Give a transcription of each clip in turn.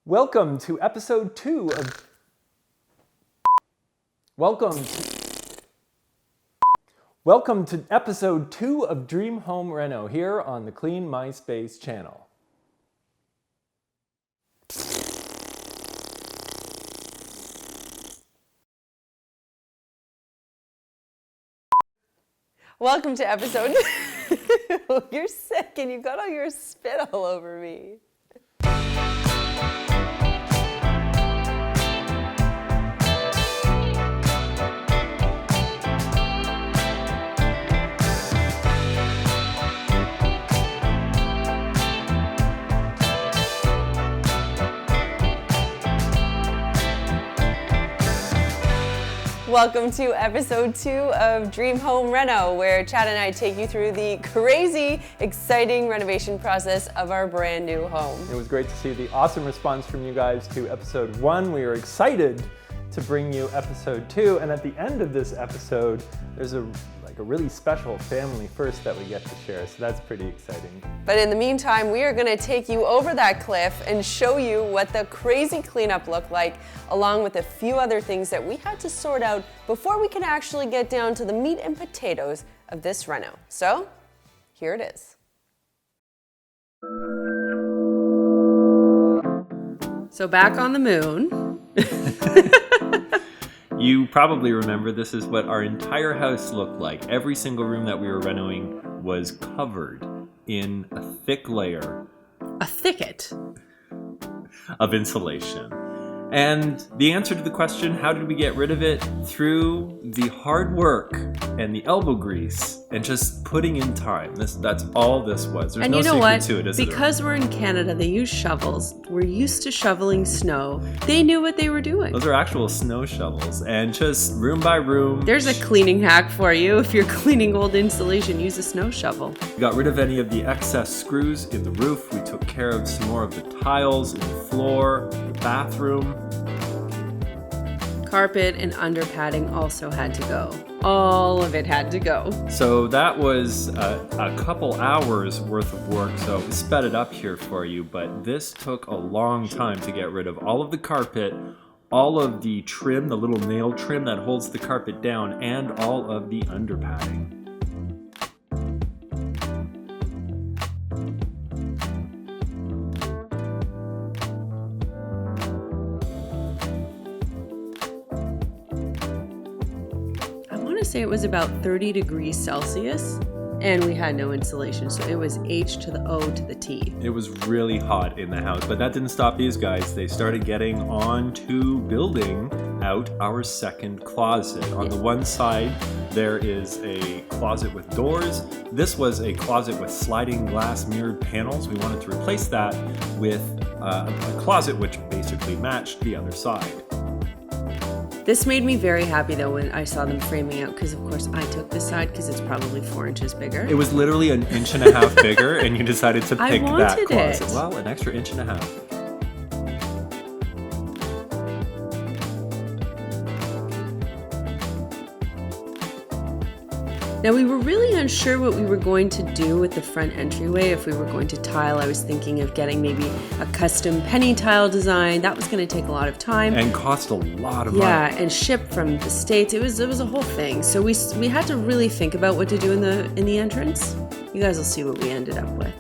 Welcome to episode 2 of... Welcome to episode 2 of Dream Home Reno here on the Clean My Space channel. Welcome to episode... You're sick and you got all your spit all over me. Welcome to episode 2 of Dream Home Reno, where Chad and I take you through the crazy, exciting renovation process of our brand new home. It was great to see the awesome response from you guys to episode 1. We are excited to bring you episode 2, and at the end of this episode, there's a really special family first that we get to share, so that's pretty exciting. But in the meantime, we are going to take you over that cliff and show you what the crazy cleanup looked like, along with a few other things that we had to sort out before we could actually get down to the meat and potatoes of this reno. So, here it is. So back on the moon. You probably remember this is what our entire house looked like. Every single room that we were renovating was covered in a thick layer. A thicket. Of insulation. And the answer to the question, how did we get rid of it? Through the hard work and the elbow grease and just putting in time. That's all this was. There's and no you know secret what? to it, is there? Because we're in Canada, they use shovels. We're used to shoveling snow. They knew what they were doing. Those are actual snow shovels. And just room by room. There's a cleaning hack for you. If you're cleaning old insulation, use a snow shovel. We got rid of any of the excess screws in the roof. We took care of some more of the tiles in the floor, the bathroom. Carpet and under padding also had to go. All of it had to go. So that was a couple hours worth of work, so we sped it up here for you, but this took a long time to get rid of all of the carpet, all of the trim, the little nail trim that holds the carpet down, and all of the under padding. Say it was about 30 degrees Celsius and we had no insulation, so it was H to the O to the T. It was really hot in the house, but that didn't stop these guys. They started getting on to building out our second closet. On the one side there is a closet with doors. This was a closet with sliding glass mirrored panels. We wanted to replace that with a closet which basically matched the other side. This made me very happy though when I saw them framing out, because of course I took this side because it's probably 4 inches bigger. It was literally an inch and a half bigger and you decided to pick that closet. It. Well, an extra inch and a half. Now we were really unsure what we were going to do with the front entryway. If we were going to tile, I was thinking of getting maybe a custom penny tile design. That was going to take a lot of time. And cost a lot of money. Yeah, and ship from the States. It was a whole thing. So we had to really think about what to do in the entrance. You guys will see what we ended up with.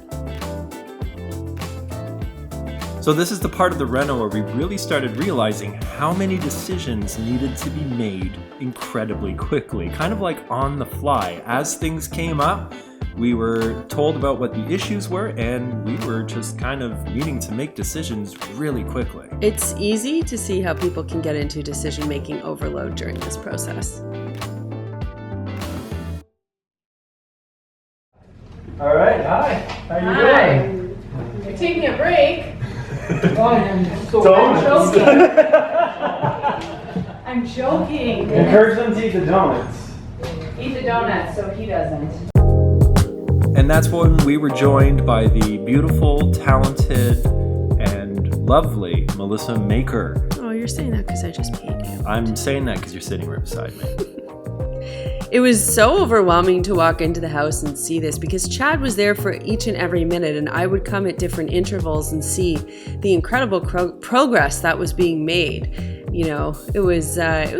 So this is the part of the reno where we really started realizing how many decisions needed to be made incredibly quickly, kind of like on the fly. As things came up, we were told about what the issues were, and we were just kind of needing to make decisions really quickly. It's easy to see how people can get into decision-making overload during this process. All right, hi. How you doing? You're taking a break. Donuts. I'm joking. Encourage them to eat the donuts. Eat the donuts so he doesn't. And that's when we were joined by the beautiful, talented, and lovely Melissa Maker. Oh, you're saying that because I just paid you. I'm saying that because you're sitting right beside me. It was so overwhelming to walk into the house and see this because Chad was there for each and every minute, and I would come at different intervals and see the incredible progress that was being made. You know, it was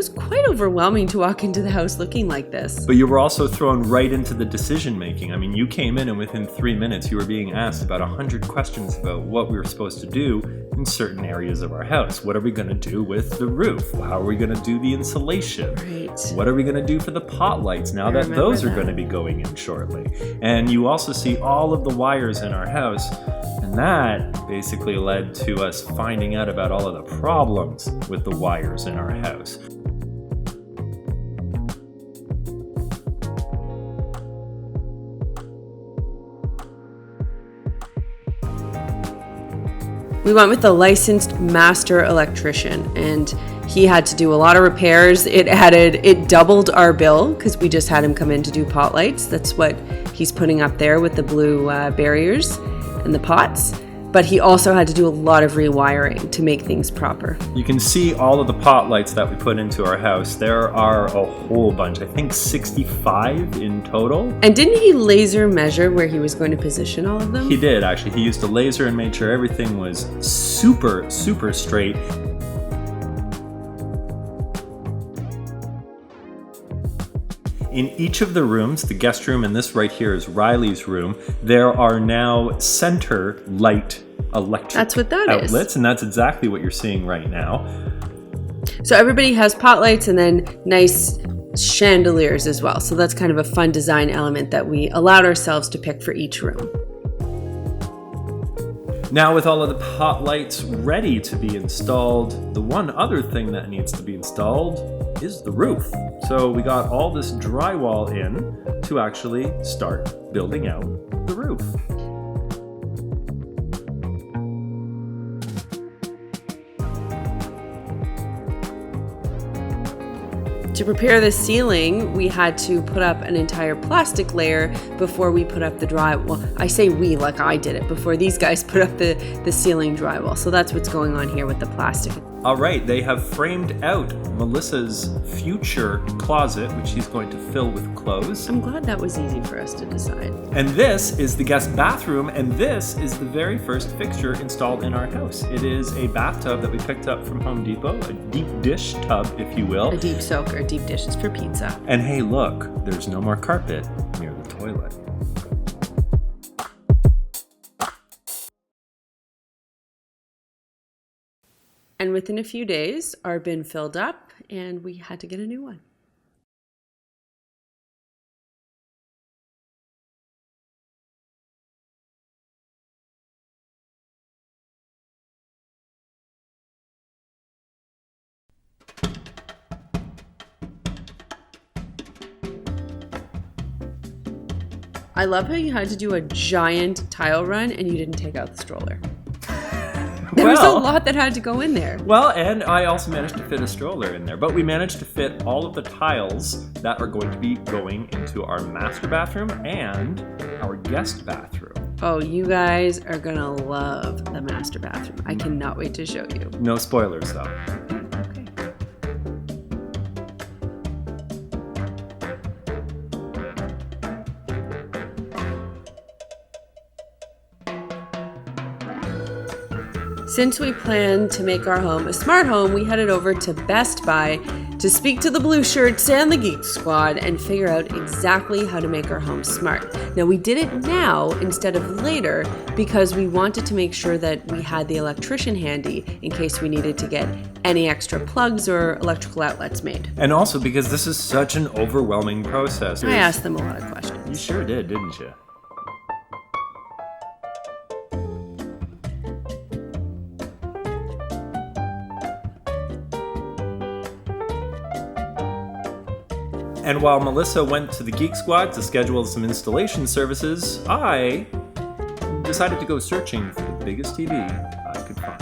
quite overwhelming to walk into the house looking like this. But you were also thrown right into the decision making. I mean, you came in and within 3 minutes you were being asked about 100 questions about what we were supposed to do in certain areas of our house. What are we going to do with the roof? How are we going to do the insulation? Right. What are we going to do for the pot lights now that those are going to be going in shortly? And you also see all of the wires in our house. And that basically led to us finding out about all of the problems with the wires in our house. We went with a licensed master electrician, and he had to do a lot of repairs. It doubled our bill because we just had him come in to do pot lights. That's what he's putting up there with the blue barriers and the pots. But he also had to do a lot of rewiring to make things proper. You can see all of the pot lights that we put into our house. There are a whole bunch, I think 65 in total. And didn't he laser measure where he was going to position all of them? He did, actually. He used a laser and made sure everything was super, super straight. In each of the rooms, the guest room and this right here is Riley's room, there are now center light electric outlets, and that's exactly what you're seeing right now. So everybody has pot lights and then nice chandeliers as well. So that's kind of a fun design element that we allowed ourselves to pick for each room. Now with all of the pot lights ready to be installed, the one other thing that needs to be installed is the roof. So we got all this drywall in to actually start building out the roof. To prepare the ceiling, we had to put up an entire plastic layer before we put up the drywall. Well, I say we, like I did it, before these guys put up the ceiling drywall. So that's what's going on here with the plastic. All right, they have framed out Melissa's future closet, which she's going to fill with clothes. I'm glad that was easy for us to decide. And this is the guest bathroom, and this is the very first fixture installed in our house. It is a bathtub that we picked up from Home Depot, a deep dish tub, if you will. A deep soaker, deep dishes for pizza. And hey, look, there's no more carpet near the toilet. And within a few days, our bin filled up and we had to get a new one. I love how you had to do a giant tile run and you didn't take out the stroller. There was a lot that had to go in there. Well, and I also managed to fit a stroller in there, but we managed to fit all of the tiles that are going to be going into our master bathroom and our guest bathroom. Oh, you guys are gonna love the master bathroom. I cannot wait to show you. No spoilers though. Okay. Since we planned to make our home a smart home, we headed over to Best Buy to speak to the Blue Shirts and the Geek Squad and figure out exactly how to make our home smart. Now, we did it now instead of later because we wanted to make sure that we had the electrician handy in case we needed to get any extra plugs or electrical outlets made. And also because this is such an overwhelming process. I asked them a lot of questions. You sure did, didn't you? And while Melissa went to the Geek Squad to schedule some installation services, I decided to go searching for the biggest TV I could find.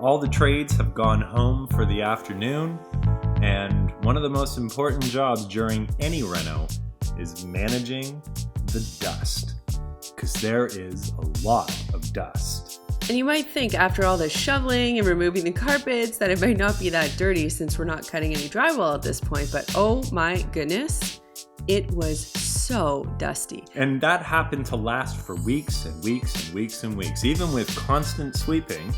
all the trades have gone home for the afternoon, and one of the most important jobs during any reno is managing the dust, because there is a lot of dust. And you might think after all the shoveling and removing the carpets that it might not be that dirty since we're not cutting any drywall at this point, but oh my goodness, it was so dusty. And that happened to last for weeks and weeks and weeks and weeks. Even with constant sweeping,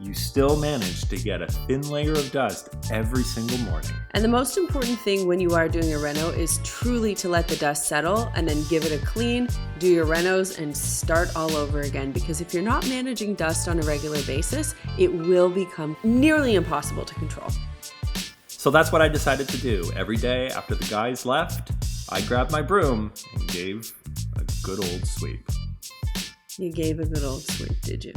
you still manage to get a thin layer of dust every single morning. And the most important thing when you are doing a reno is truly to let the dust settle and then give it a clean, do your renos, and start all over again. Because if you're not managing dust on a regular basis, it will become nearly impossible to control. So that's what I decided to do. Every day after the guys left, I grabbed my broom and gave a good old sweep. You gave a good old sweep, did you?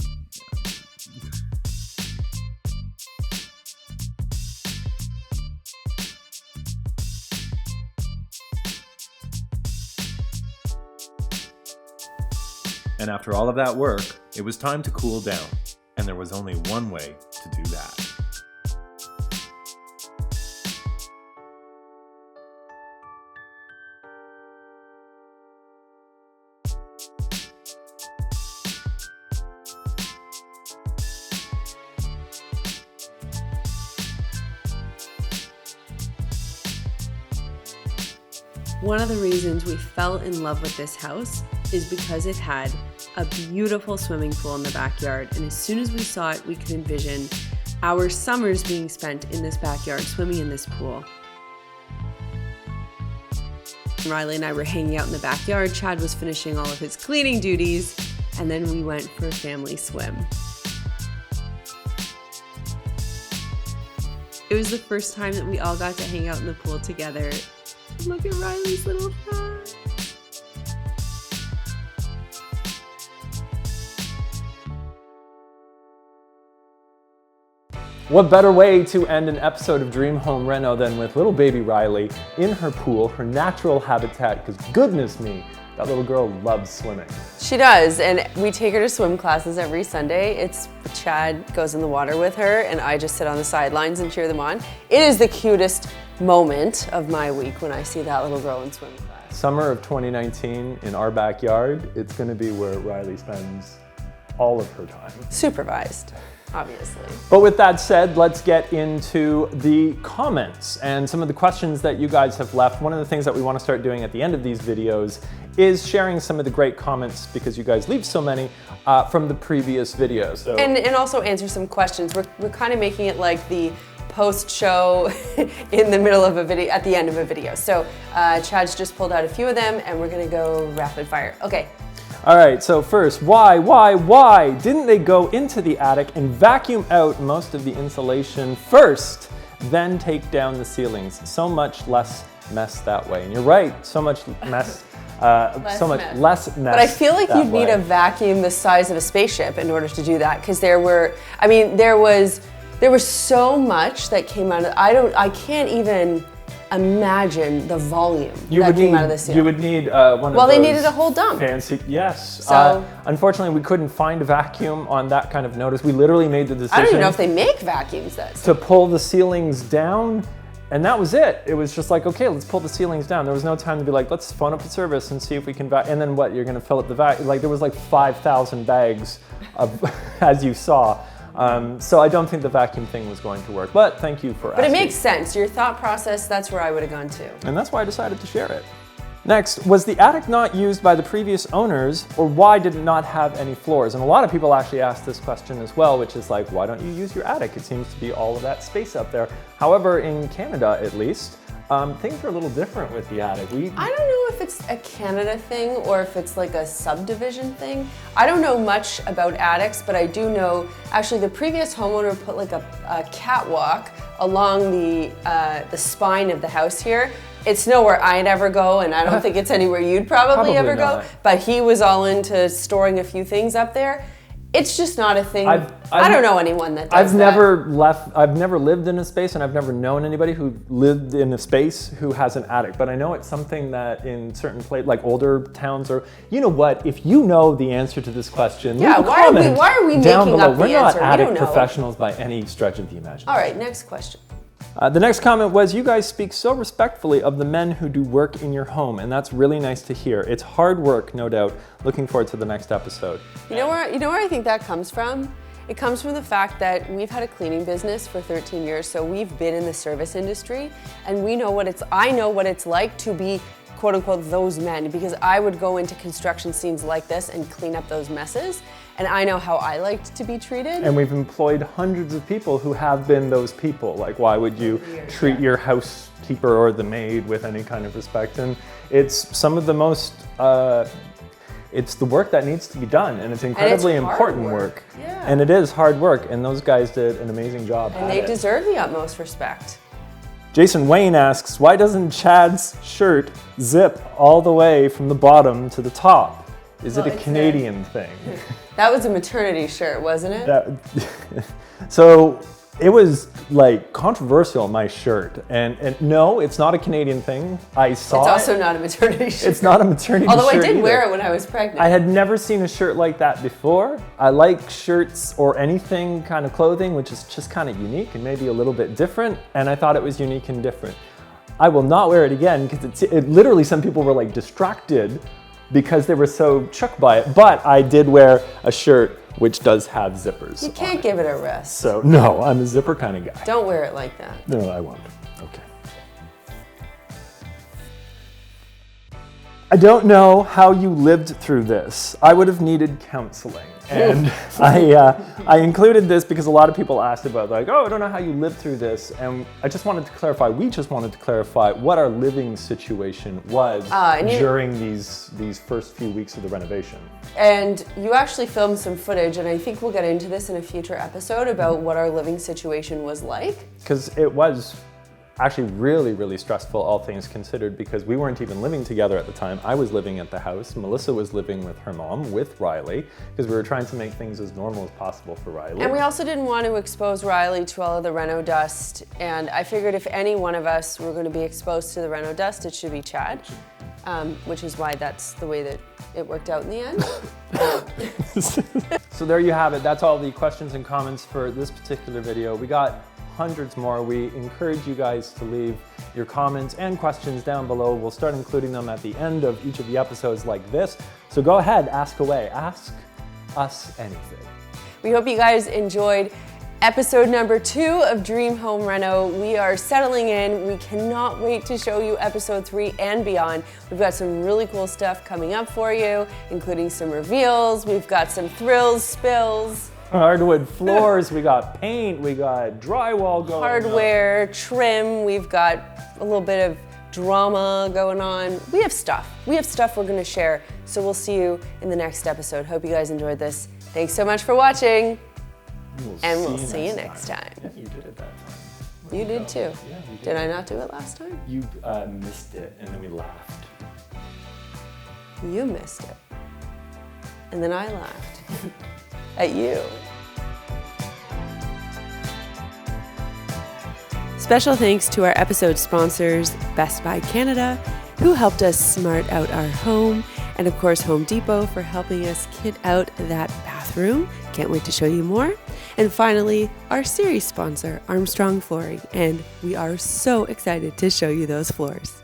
And after all of that work, it was time to cool down. And there was only one way to do that. One of the reasons we fell in love with this house is because it had a beautiful swimming pool in the backyard. And as soon as we saw it, we could envision our summers being spent in this backyard, swimming in this pool. Riley and I were hanging out in the backyard. Chad was finishing all of his cleaning duties, and then we went for a family swim. It was the first time that we all got to hang out in the pool together. Look at Riley's little thighs. What better way to end an episode of Dream Home Reno than with little baby Riley in her pool, her natural habitat, because goodness me, that little girl loves swimming. She does, and we take her to swim classes every Sunday. Chad goes in the water with her, and I just sit on the sidelines and cheer them on. It is the cutest moment of my week when I see that little girl in swim class. Summer of 2019 in our backyard, it's going to be where Riley spends all of her time. Supervised, obviously. But with that said, let's get into the comments and some of the questions that you guys have left. One of the things that we want to start doing at the end of these videos is sharing some of the great comments, because you guys leave so many from the previous videos. So. And also answer some questions. We're kind of making it like the post-show in the middle of a video, at the end of a video. So Chad's just pulled out a few of them, and we're gonna go rapid fire. Okay. All right, so first, why didn't they go into the attic and vacuum out most of the insulation first, then take down the ceilings? So much less mess that way. And you're right, so much mess, less mess. But I feel like you'd need a vacuum the size of a spaceship in order to do that, because there was so much that came out of, I can't even imagine the volume that came out of the ceiling. You would need one of those. Well, they needed a whole dump. Fancy, yes. So, unfortunately, we couldn't find a vacuum on that kind of notice. We literally made the decision. I don't even know if they make vacuums to pull the ceilings down, and that was it. It was just like, okay, let's pull the ceilings down. There was no time to be like, let's phone up the service and see if we can and then what? You're going to fill up the vacuum. Like, there was like 5,000 bags of, as you saw. So I don't think the vacuum thing was going to work, but thank you for asking. But it makes sense. Your thought process, that's where I would have gone to. And that's why I decided to share it. Next, was the attic not used by the previous owners, or why did it not have any floors? And a lot of people actually ask this question as well, which is like, why don't you use your attic? It seems to be all of that space up there. However, in Canada at least, things are a little different with the attic. I don't know if it's a Canada thing or if it's like a subdivision thing. I don't know much about attics, but I do know actually the previous homeowner put like a catwalk along the spine of the house here. It's nowhere I'd ever go, and I don't think it's anywhere you'd probably ever not. go, but he was all into storing a few things up there. It's just not a thing. I've I don't know anyone that does I've that. I've never lived in a space, and I've never known anybody who lived in a space who has an attic. But I know it's something that in certain places, like older towns, or you know what? If you know the answer to this question, Yeah, leave a why comment are we down making below. up the We're not answer? We attic don't know. professionals by any stretch of the imagination. All right, next question. The next comment was, you guys speak so respectfully of the men who do work in your home, and that's really nice to hear. It's hard work, no doubt. Looking forward to the next episode. You know where I think that comes from? It comes from the fact that we've had a cleaning business for 13 years, so we've been in the service industry, and I know what it's like to be quote unquote those men, because I would go into construction scenes like this and clean up those messes, and I know how I liked to be treated. And we've employed hundreds of people who have been those people. Like, why would you treat your housekeeper or the maid with any kind of respect? And it's some of the most, it's the work that needs to be done, and it's incredibly important work. Yeah. And it is hard work, and those guys did an amazing job And they deserve the utmost respect. Jason Wayne asks, why doesn't Chad's shirt zip all the way from the bottom to the top? Is it a Canadian thing? That was a maternity shirt, wasn't it? So it was like controversial, my shirt. And no, it's not a Canadian thing. I saw It's also not a maternity shirt. It's not a maternity shirt. Although I did either. wear it when I was pregnant. I had never seen a shirt like that before. I like shirts or anything kind of clothing which is just kind of unique and maybe a little bit different, and I thought it was unique and different. I will not wear it again because it literally, some people were like distracted because they were so shook by it, but I did wear a shirt which does have zippers. You can't give it a rest. So no, I'm a zipper kind of guy. Don't wear it like that. No, I won't. Okay. I don't know how you lived through this. I would have needed counseling. And I included this because a lot of people asked about, like, oh, I don't know how you lived through this. And I just wanted to clarify, we just wanted to clarify what our living situation was during these first few weeks of the renovation. And you actually filmed some footage, and I think we'll get into this in a future episode about what our living situation was like. Because it was actually really, really stressful, all things considered, because we weren't even living together at the time. I was living at the house. Melissa was living with her mom, with Riley, because we were trying to make things as normal as possible for Riley. And we also didn't want to expose Riley to all of the Reno dust, and I figured if any one of us were going to be exposed to the Reno dust, it should be Chad, which is why that's the way that it worked out in the end. So there you have it. That's all the questions and comments for this particular video. We got hundreds more. We encourage you guys to leave your comments and questions down below. We'll start including them at the end of each of the episodes like this. So go ahead, ask away. Ask us anything. We hope you guys enjoyed episode number 2 of Dream Home Reno. We are settling in. We cannot wait to show you episode 3 and beyond. We've got some really cool stuff coming up for you, including some reveals. We've got some thrills, spills. Hardwood floors, we got paint, we got drywall going Hardware, trim, we've got a little bit of drama going on. We have stuff. We have stuff we're gonna share. So we'll see you in the next episode. Hope you guys enjoyed this. Thanks so much for watching. We'll see you next time. Yeah, you did it that time. You did too. Yeah, you did. Did I not do it last time? You missed it, and then we laughed. You missed it. And then I laughed. At you. Special thanks to our episode sponsors, Best Buy Canada, who helped us smart out our home, and of course Home Depot for helping us kit out that bathroom. Can't wait to show you more. And finally, our series sponsor, Armstrong Flooring, and we are so excited to show you those floors.